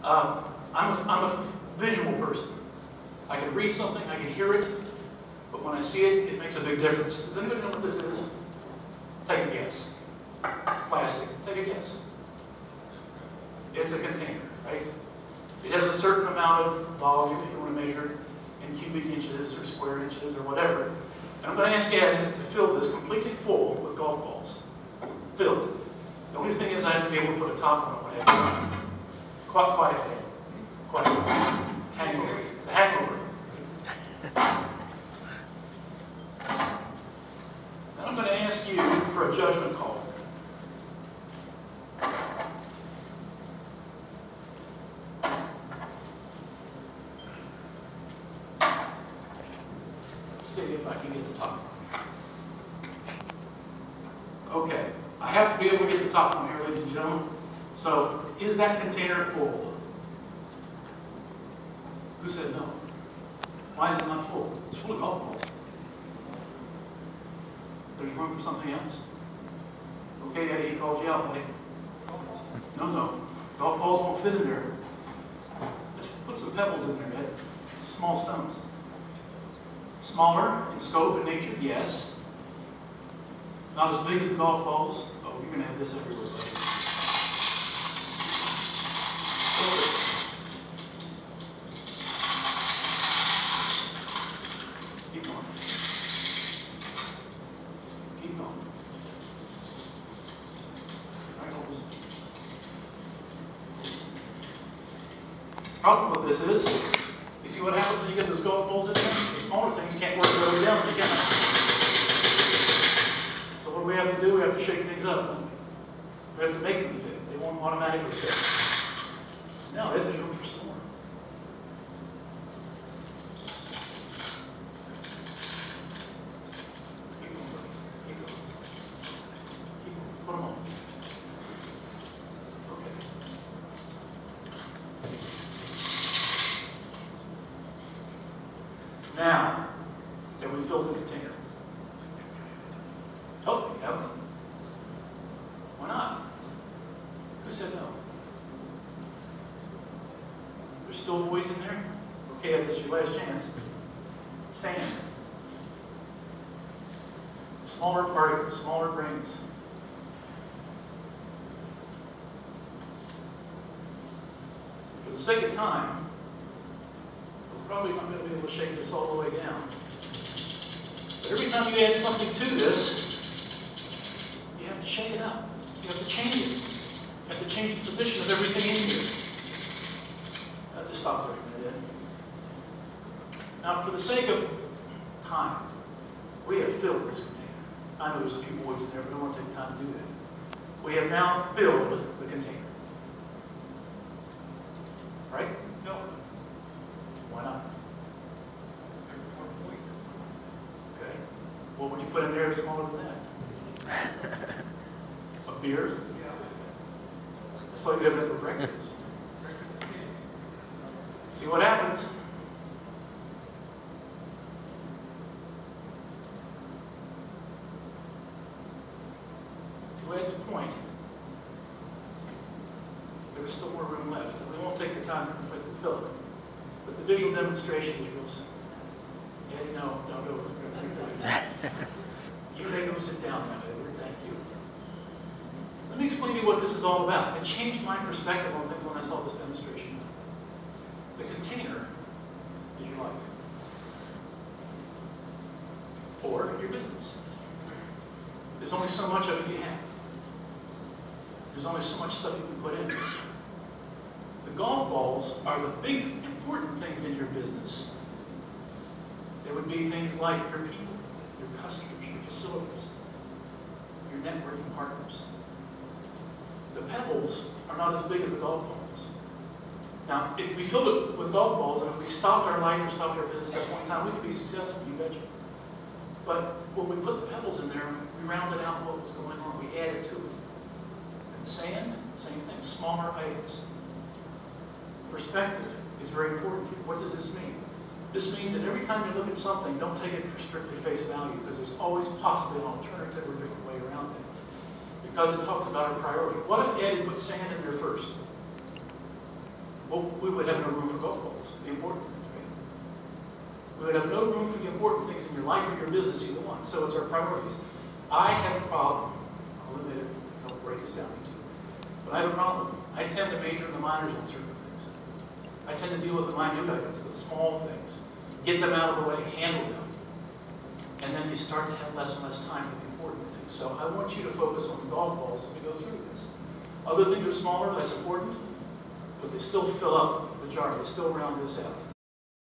I'm a visual person. I can read something, I can hear it, but when I see it, it makes a big difference. Does anybody know what this is? Take a guess. It's plastic. Take a guess. It's a container, right? It has a certain amount of volume, if you want to measure it in cubic inches or square inches or whatever. And I'm going to ask Ed to fill this completely full with golf balls. Filled. The only thing is I have to be able to put a top on it when it's done. Quiet, Ed. Quiet. Hangover. The hangover. Then I'm going to ask you for a judgment call. See if I can get the top. Okay, I have to be able to get the top one here, ladies and gentlemen. So, is that container full? Who said no? Why is it not full? It's full of golf balls. There's room for something else? Okay, Eddie, he called you out, buddy. No. Golf balls won't fit in there. Let's put some pebbles in there, Ed. Some small stones. Smaller in scope and nature, yes. Not as big as the golf balls. Oh, you're going to have this everywhere, buddy. Keep going. Keep going. All right, hold this. Problem with this is, you see what happens when you get those golf balls in there? The smaller things can't work their way down, can. So what do we have to do? We have to shake things up. We have to make them fit. They won't automatically fit. Now, there's room for some more. Keep going, buddy. Keep going. Keep going. Put them on. Okay. Now, can we fill the container? Oh, we haven't. Why not? Who said no? There's still boys in there? Okay, this is your last chance. Sand. Smaller particles, smaller grains. For the sake of time, we're probably not going to be able to shake this all the way down. But every time you add something to this, you have to shake it up. You have to change it. You have to change the position of everything in here. I'll just stop there for a minute. Now, for the sake of time, we have filled this container. I know there's a few boys in there, but I don't want to take the time to do that. We have now filled the container. Right? No. Why not? Okay. What would you put in there smaller than that? A beer? That's all you have for breakfast. See what happens. To Ed's point, there's still more room left, and we won't take the time to completely fill it. But the visual demonstration is real simple. Ed, no, you may go sit down now, Edward. Thank you. Let me explain to you what this is all about. It changed my perspective on things when I saw this demonstration. The container is your life. Or your business. There's only so much of it you have. There's only so much stuff you can put in. The golf balls are the big, important things in your business. They would be things like your people, your customers, your facilities, your networking partners. The pebbles are not as big as the golf balls. Now, if we filled it with golf balls, and if we stopped our life or stopped our business at that point in time, we could be successful, you betcha. But when we put the pebbles in there, we rounded out what was going on. We added to it. And sand, same thing, smaller items. Perspective is very important here. What does this mean? This means that every time you look at something, don't take it for strictly face value, because there's always possibly an alternative or different way around it. Because it talks about a priority. What if Ed put sand in there first? well, we would have no room for golf balls, the important things, right? We would have no room for the important things in your life or your business, either one. So it's our priorities. I have a problem. I'll admit it. Don't break this down into two. But I have a problem. I tend to major in the minors on certain things. I tend to deal with the minute items, the small things. Get them out of the way, handle them. And then you start to have less and less time for the important things. So I want you to focus on the golf balls as we go through this. Other things are smaller, less important, but they still fill up the jar. They still round this out.